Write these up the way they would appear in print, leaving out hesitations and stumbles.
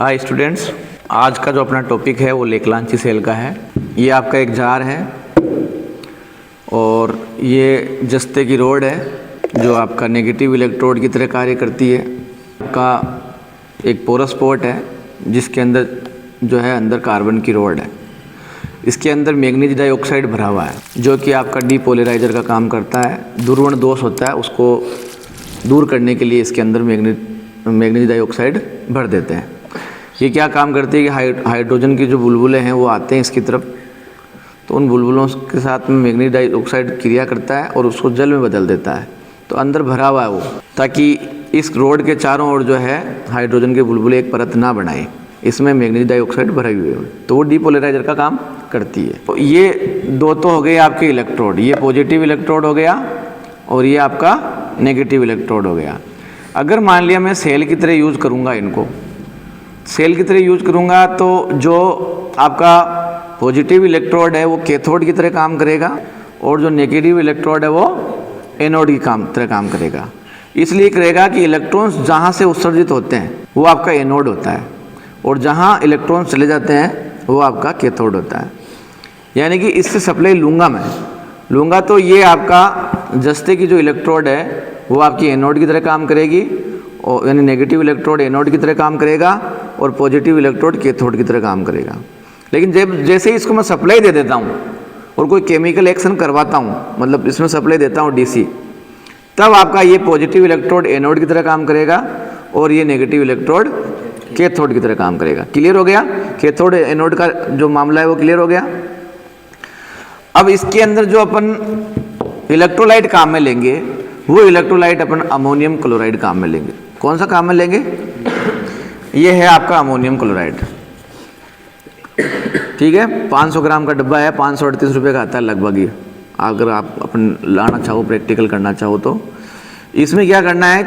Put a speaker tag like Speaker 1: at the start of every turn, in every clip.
Speaker 1: Hi students, आज का जो अपना टॉपिक है वो लेकलांची सेल का है। ये आपका एक जार है और ये जस्ते की रोड है जो आपका नेगेटिव इलेक्ट्रोड की तरह कार्य करती है। आपका एक पोरस पॉट है जिसके अंदर जो है अंदर कार्बन की रोड है। इसके अंदर मैग्नीज डाइऑक्साइड भरा हुआ है जो कि आपका डीपोलराइजर का काम करता है। ध्रुवण दोष होता है उसको दूर करने के लिए इसके अंदर मैग्नीज डाइऑक्साइड भर देते हैं। ये क्या काम करती है कि हाइड्रोजन की जो बुलबुले हैं वो आते हैं इसकी तरफ, तो उन बुलबुलों के साथ में मैग्नीज डाइऑक्साइड क्रिया करता है और उसको जल में बदल देता है। तो अंदर भरा हुआ है वो, ताकि इस रोड के चारों ओर जो है हाइड्रोजन के बुलबुले एक परत ना बनाए, इसमें मैग्नीज डाइऑक्साइड भरे हुए हो, तो वो डीपोलराइजर का काम करती है। तो ये दो तो हो गए आपके इलेक्ट्रोड, ये पॉजिटिव इलेक्ट्रोड हो गया और ये आपका नेगेटिव इलेक्ट्रोड हो गया। अगर मान लिया मैं सेल की तरह यूज़ करूँगा, इनको सेल की तरह यूज करूँगा, तो जो आपका पॉजिटिव इलेक्ट्रोड है वो कैथोड की तरह काम करेगा और जो नेगेटिव इलेक्ट्रोड है वो एनोड की तरह काम करेगा। इसलिए करेगा कि इलेक्ट्रॉन्स जहाँ से उत्सर्जित होते हैं वो आपका एनोड होता है और जहाँ इलेक्ट्रॉन्स चले जाते हैं वो आपका कैथोड होता है। यानी कि इससे सप्लाई लूँगा तो ये आपका जस्ते की जो इलेक्ट्रोड है वो आपकी एनोड की तरह काम करेगी, और यानी नेगेटिव इलेक्ट्रोड एनोड की तरह काम करेगा और पॉजिटिव इलेक्ट्रोड कैथोड की तरह काम करेगा। लेकिन जैसे ही इसको मैं सप्लाई दे देता हूँ और कोई केमिकल एक्शन करवाता हूँ, मतलब इसमें सप्लाई देता हूँ डीसी, तब आपका ये पॉजिटिव इलेक्ट्रोड एनोड की तरह काम करेगा और ये नेगेटिव इलेक्ट्रोड कैथोड की तरह काम करेगा। क्लियर हो गया? कैथोड एनोड का जो मामला है वो क्लियर हो गया। अब इसके अंदर जो अपन इलेक्ट्रोलाइट काम में लेंगे वो इलेक्ट्रोलाइट अपन अमोनियम क्लोराइड काम में लेंगे। कौन सा काम में लेंगे? ये है आपका अमोनियम क्लोराइड। ठीक है, 500 ग्राम का डब्बा है, 538 रुपये का आता है लगभग ये। अगर आप अपन लाना चाहो, प्रैक्टिकल करना चाहो तो इसमें क्या करना है,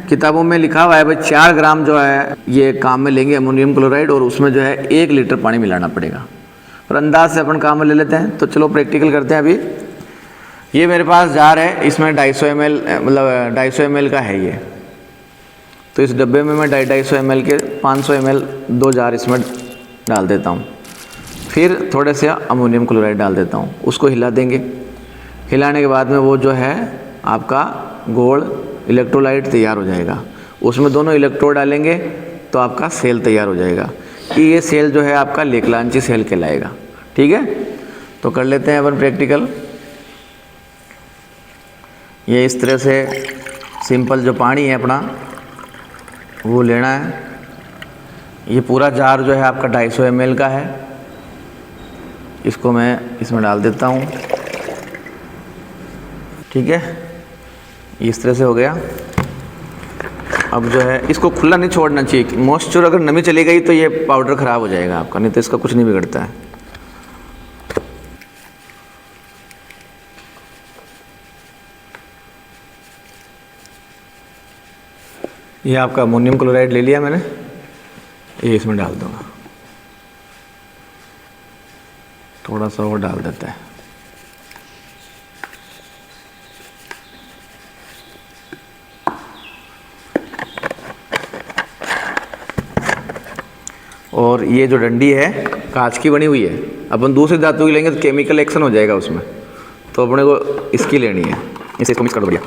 Speaker 1: किताबों में लिखा हुआ है भाई 4 ग्राम जो है ये काम में लेंगे अमोनियम क्लोराइड और उसमें जो है 1 लीटर पानी मिलाना पड़ेगा। पर अंदाज से अपन काम में ले लेते हैं, तो चलो प्रैक्टिकल करते हैं। अभी ये मेरे पास जार है, इसमें 250 ml मतलब 250 ml का है ये। तो इस डब्बे में मैं 250 ml के 500 ml 2 जार इसमें डाल देता हूँ। फिर थोड़े से अमोनियम क्लोराइड डाल देता हूँ, उसको हिला देंगे। हिलाने के बाद में वो जो है आपका गोल इलेक्ट्रोलाइट तैयार हो जाएगा। उसमें दोनों इलेक्ट्रोड डालेंगे तो आपका सेल तैयार हो जाएगा कि ये सेल जो है आपका लेकलांची सेल कहलाएगा। ठीक है, तो कर लेते हैं अपन प्रैक्टिकल। ये इस तरह से सिंपल जो पानी है अपना वो लेना है। ये पूरा जार जो है आपका 250 ml का है, इसको मैं इसमें डाल देता हूँ। ठीक है, इस तरह से हो गया। अब जो है इसको खुला नहीं छोड़ना चाहिए, मॉइस्चर अगर नमी चली गई तो ये पाउडर ख़राब हो जाएगा आपका, नहीं तो इसका कुछ नहीं बिगड़ता है। ये आपका अमोनियम क्लोराइड ले लिया मैंने, ये इसमें डाल दूँगा। थोड़ा सा और डाल देता है। और ये जो डंडी है कांच की बनी हुई है, अपन दूसरी धातु की लेंगे तो केमिकल एक्शन हो जाएगा उसमें, तो अपने को इसकी लेनी है। इसको मिक्स कर दो बढ़िया।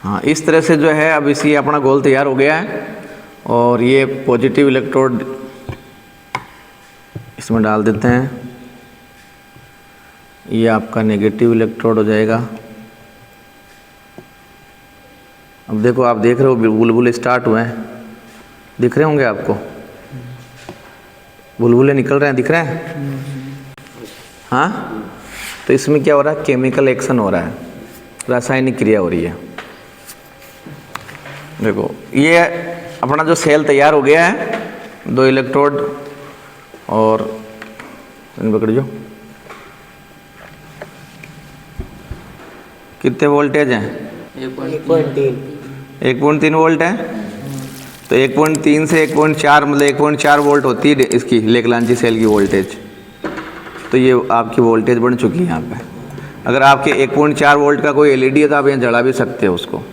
Speaker 1: हाँ, इस तरह से जो है अब इसी अपना गोल तैयार हो गया है। और ये पॉजिटिव इलेक्ट्रोड इसमें डाल देते हैं, ये आपका नेगेटिव इलेक्ट्रोड हो जाएगा। अब देखो, आप देख रहे हो बुलबुले स्टार्ट हुए हैं, दिख रहे होंगे आपको, बुलबुले निकल रहे हैं, दिख रहे हैं? हाँ, तो इसमें क्या हो रहा है, केमिकल एक्शन हो रहा है, रासायनिक क्रिया हो रही है। देखो ये अपना जो सेल तैयार हो गया है, 2 इलेक्ट्रोड और इन पकड़ जो कितने वोल्टेज हैं? 1.3 वोल्ट है। तो 1.3 से 1.4 मतलब 1.4 वोल्ट होती है इसकी लेकलांची सेल की वोल्टेज। तो ये आपकी वोल्टेज बढ़ चुकी है यहाँ पे। अगर आपके 1.4 वोल्ट का कोई एलईडी है तो आप यहाँ जला भी सकते हो उसको।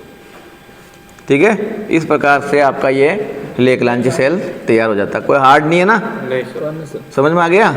Speaker 1: ठीक है, इस प्रकार से आपका ये लेक लांची सेल तैयार हो जाता है। कोई हार्ड नहीं है ना,
Speaker 2: नहीं सर।
Speaker 1: समझ में आ गया।